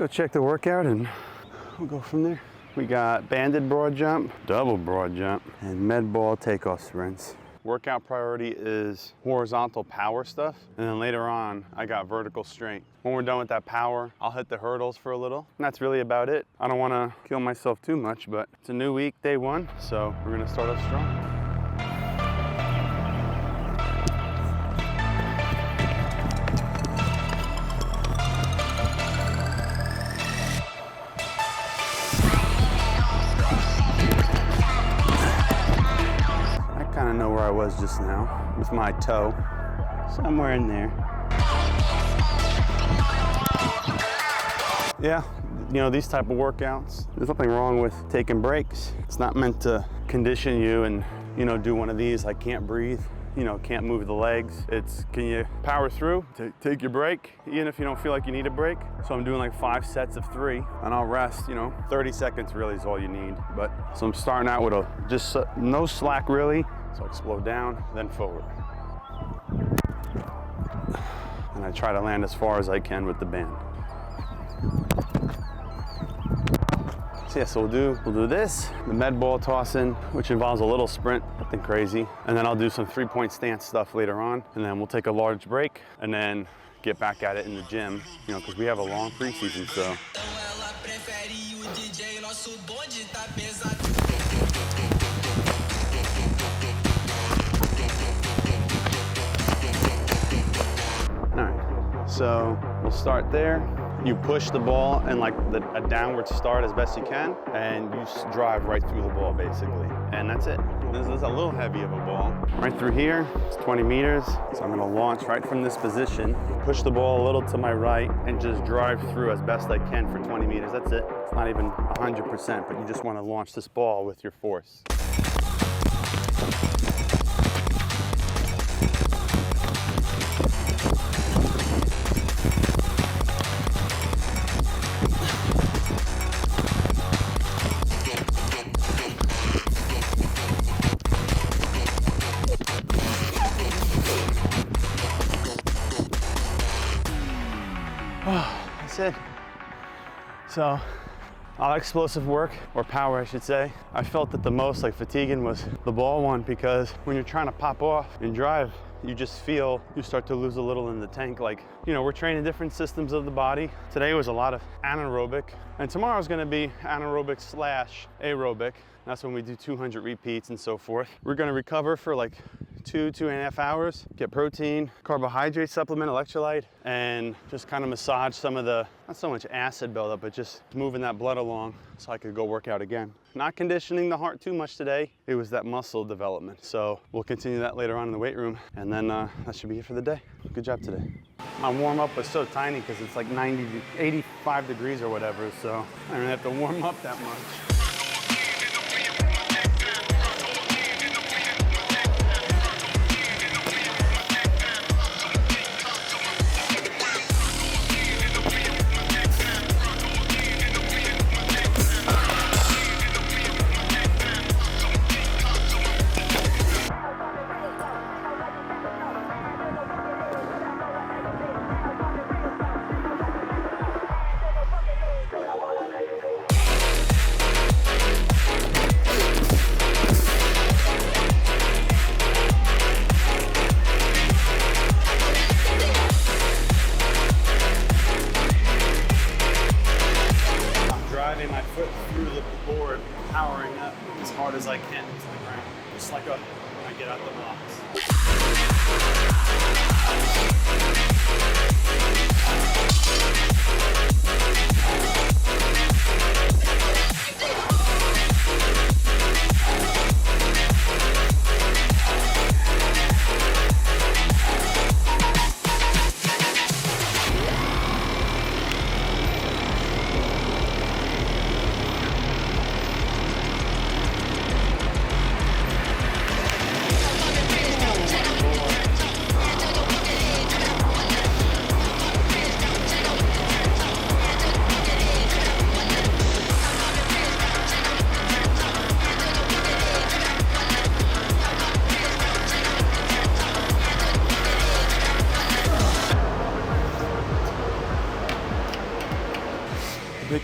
go check the workout and we'll go from there. We got banded broad jump, double broad jump, and med ball takeoff sprints. Workout priority is horizontal power stuff, and then later on, I got vertical strength. When we're done with that power, I'll hit the hurdles for a little, and that's really about it. I don't wanna kill myself too much, but it's a new week, day one, so we're gonna start off strong. I know where I was just now with my toe, somewhere in there. Yeah, you know, these type of workouts, there's nothing wrong with taking breaks. It's not meant to condition you and, you know, do one of these like can't breathe, you know, can't move the legs. It's, can you power through, take your break, even if you don't feel like you need a break. So I'm doing like 5 sets of 3 and I'll rest, you know, 30 seconds really is all you need. But so I'm starting out with just no slack really. So I slow down, then forward. And I try to land as far as I can with the band. So yeah, so we'll do this, the med ball tossing, which involves a little sprint, nothing crazy. And then I'll do some 3-point stance stuff later on. And then we'll take a large break and then get back at it in the gym, you know, because we have a long preseason, so. So we'll start there. You push the ball in like a downward start as best you can, and you drive right through the ball basically. And that's it. This is a little heavy of a ball. Right through here, it's 20 meters. So I'm gonna launch right from this position, push the ball a little to my right, and just drive through as best I can for 20 meters. That's it. It's not even 100%, but you just wanna launch this ball with your force. That's it. So, all explosive work, or power I should say. I felt that the most like fatiguing was the ball one, because when you're trying to pop off and drive, you just feel you start to lose a little in the tank. Like, you know, we're training different systems of the body. Today was a lot of anaerobic, and tomorrow's gonna be anaerobic / aerobic. That's when we do 200 repeats and so forth. We're gonna recover for like 2.5 hours, get protein, carbohydrate supplement, electrolyte, and just kind of massage some of the, not so much acid buildup, but just moving that blood along so I could go work out again. Not conditioning the heart too much today. It was that muscle development. So we'll continue that later on in the weight room, and then that should be it for the day. Good job today. My warm up was so tiny because it's like 85 degrees or whatever, so I don't have to warm up that much.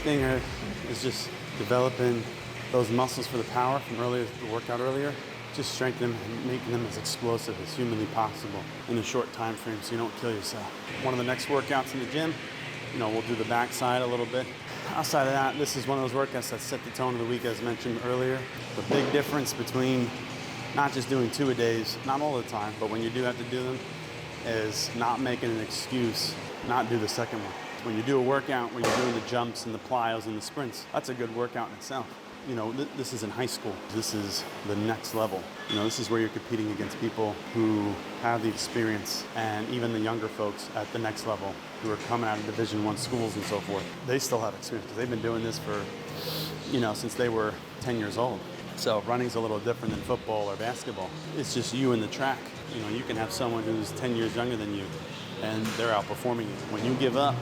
thing is just developing those muscles for the power from earlier, the workout earlier. Just strengthen them and making them as explosive as humanly possible in a short time frame so you don't kill yourself. One of the next workouts in the gym, we'll do the backside a little bit. Outside of that, this is one of those workouts that set the tone of the week as mentioned earlier. The big difference between not just doing 2-a-days, not all the time, but when you do have to do them, is not making an excuse not do the second one. When you do a workout, when you're doing the jumps and the plyos and the sprints, that's a good workout in itself. This is in high school. This is the next level. This is where you're competing against people who have the experience, and even the younger folks at the next level who are coming out of Division I schools and so forth. They still have experience because they've been doing this for, since they were 10 years old. So running's a little different than football or basketball. It's just you and the track. You can have someone who's 10 years younger than you, and they're outperforming you. When you give up,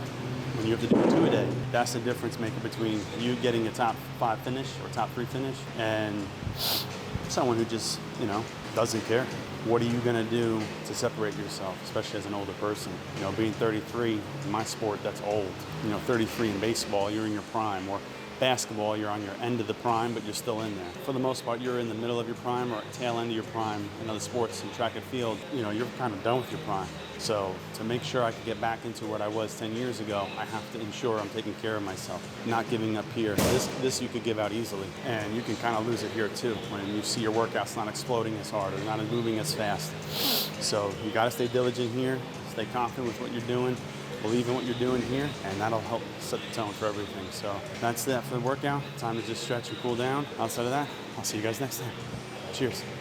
when you have to do 2-a-day, that's the difference maker between you getting a top 5 finish or top 3 finish and someone who just, doesn't care. What are you gonna do to separate yourself, especially as an older person? Being 33 in my sport, that's old. 33 in baseball, you're in your prime, or basketball, you're on your end of the prime, but you're still in there. For the most part, you're in the middle of your prime or at tail end of your prime. In other sports, in track and field, you're kind of done with your prime. So to make sure I could get back into what I was 10 years ago, I have to ensure I'm taking care of myself, not giving up here. This you could give out easily, and you can kind of lose it here too when you see your workouts not exploding as hard or not moving as fast. So you got to stay diligent here, stay confident with what you're doing, believe in what you're doing here, and that'll help set the tone for everything. So that's that for the workout. Time to just stretch and cool down. Outside of that, I'll see you guys next time. Cheers.